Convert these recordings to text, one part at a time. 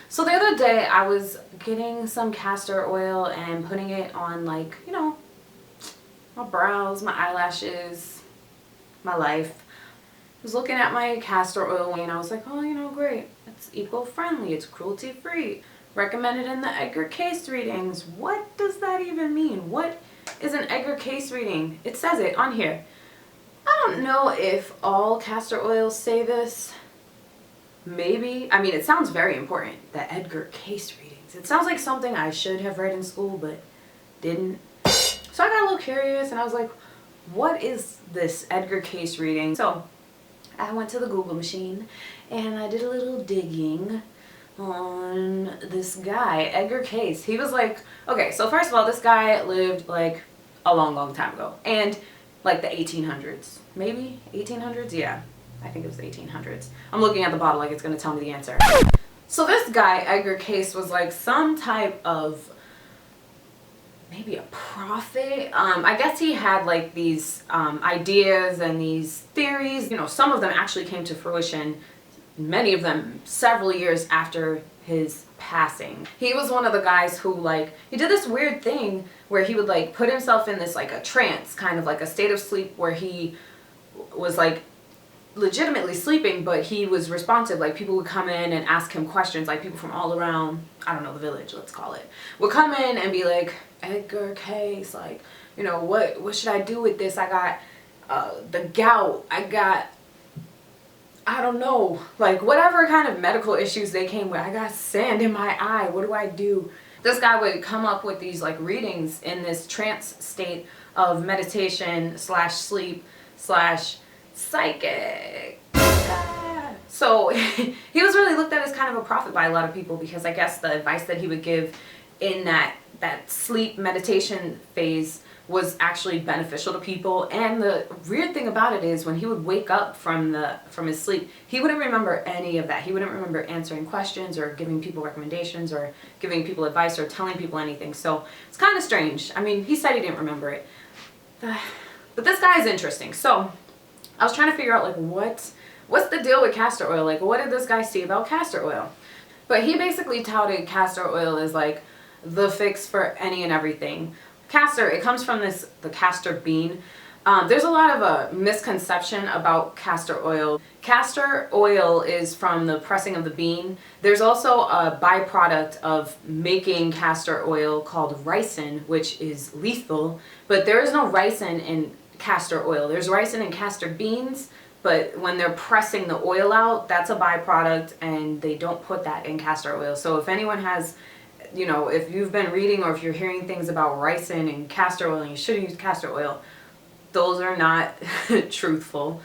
So the other day I was getting some castor oil and putting it on, like, you know, my brows, my eyelashes, my life. I was looking at my castor oil and I was like, oh, you know, great. It's eco-friendly, it's cruelty-free. Recommended in the Edgar Cayce Readings. What does that even mean? What is an Edgar Cayce reading? It says it on here. I don't know if all castor oils say this. Maybe. I mean, it sounds very important, the Edgar Cayce Readings. It sounds like something I should have read in school, but didn't. So I got a little curious and I was like, what is this Edgar Cayce reading? So I went to the Google machine and I did a little digging on this guy, Edgar Cayce. He was like, okay, so first of all, this guy lived like a long time ago. And like the 1800s. Maybe 1800s? Yeah. I think it was the 1800s. I'm looking at the bottle like it's going to tell me the answer. So this guy, Edgar Cayce, was like some type of, maybe a prophet. I guess he had like these ideas and these theories. You know, some of them actually came to fruition, many of them several years after his passing. He was one of the guys who, like, he did this weird thing where he would like put himself in this like a trance, kind of like a state of sleep where he was like legitimately sleeping, but he was responsive. Like, people would come in and ask him questions, like people from all around, I don't know, the village, let's call it, would come in and be like, Edgar Cayce, like, you know, what should I do with this? I got the gout, I got, I don't know, like whatever kind of medical issues they came with. I got sand in my eye, what do I do? This guy would come up with these like readings in this trance state of meditation slash sleep slash psychic. So he was really looked at as kind of a prophet by a lot of people, because I guess the advice that he would give in that sleep meditation phase was actually beneficial to people. And the weird thing about it is, when he would wake up from his sleep, he wouldn't remember any of that. He wouldn't remember answering questions or giving people recommendations or giving people advice or telling people anything. So it's kind of strange. I mean, he said he didn't remember it, but this guy is interesting. So I was trying to figure out, like, what's the deal with castor oil? Like, what did this guy see about castor oil? But he basically touted castor oil as like the fix for any and everything. Castor, it comes from the castor bean. There's a lot of misconception about castor oil. Castor oil is from the pressing of the bean. There's also a byproduct of making castor oil called ricin, which is lethal, but there is no ricin in castor oil. There's ricin in castor beans, but when they're pressing the oil out, that's a byproduct, and they don't put that in castor oil. So if anyone has, you know, if you've been reading or if you're hearing things about ricin and castor oil and you shouldn't use castor oil, those are not truthful.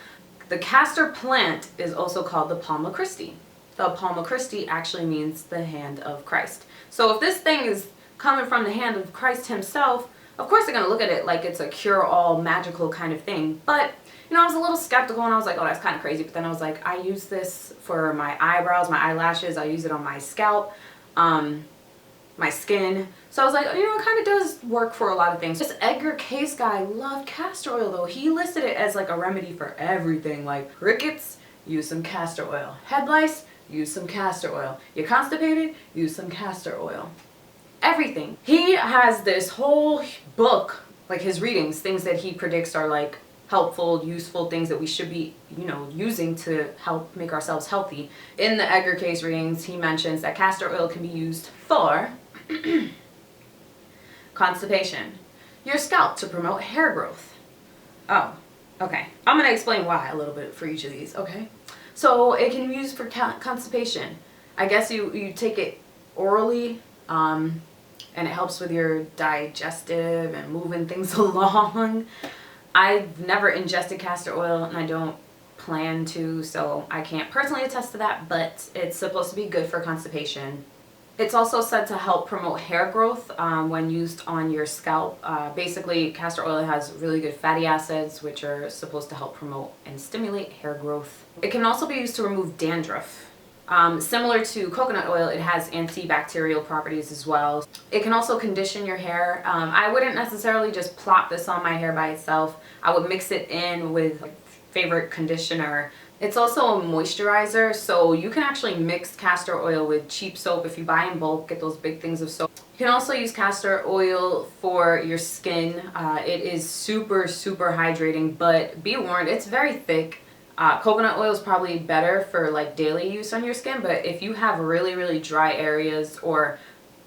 The castor plant is also called the Palma Christi. The Palma Christi actually means the hand of Christ. So if this thing is coming from the hand of Christ himself, of course they're going to look at it like it's a cure-all magical kind of thing. But, you know, I was a little skeptical and I was like, oh, that's kind of crazy. But then I was like, I use this for my eyebrows, my eyelashes. I use it on my scalp, my skin. So I was like, you know, it kind of does work for a lot of things. This Edgar Cayce guy loved castor oil though. He listed it as like a remedy for everything. Like rickets, use some castor oil. Head lice, use some castor oil. You're constipated, use some castor oil. Everything. He has this whole book, like his readings, things that he predicts are like helpful, useful things that we should be, you know, using to help make ourselves healthy. In the Edgar Cayce readings, he mentions that castor oil can be used for constipation, your scalp to promote hair growth. Oh, okay. I'm going to explain why a little bit for each of these, okay? So it can be used for constipation. I guess you take it orally, and it helps with your digestive and moving things along. I've never ingested castor oil and I don't plan to, so I can't personally attest to that, but it's supposed to be good for constipation. It's also said to help promote hair growth when used on your scalp. Basically, castor oil has really good fatty acids, which are supposed to help promote and stimulate hair growth. It can also be used to remove dandruff. Similar to coconut oil, it has antibacterial properties as well. It can also condition your hair. I wouldn't necessarily just plop this on my hair by itself. I would mix it in with like favorite conditioner, It's also a moisturizer, so you can actually mix castor oil with cheap soap. If you buy in bulk, get those big things of soap. You can also use castor oil for your skin. It is super, super hydrating, but be warned, it's very thick. Coconut oil is probably better for like daily use on your skin, but if you have really, really dry areas or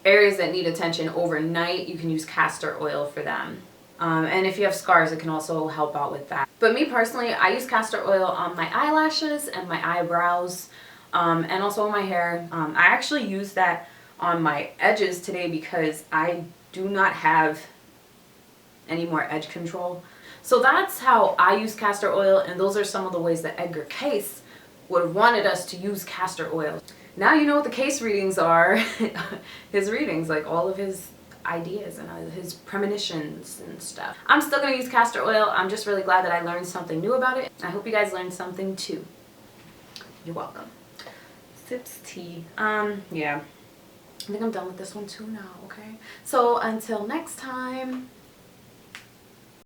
areas that need attention overnight, you can use castor oil for them. And if you have scars, it can also help out with that. But me personally, I use castor oil on my eyelashes and my eyebrows, and also on my hair. I actually use that on my edges today because I do not have any more edge control. So that's how I use castor oil, and those are some of the ways that Edgar Cayce would have wanted us to use castor oil. Now you know what the Cayce readings are. His readings, like all of his ideas and his premonitions and stuff. I'm still gonna use castor oil. I'm just really glad that I learned something new about it. I hope you guys learned something too. You're welcome. Sips tea. Yeah. I think I'm done with this one too now, okay? So until next time.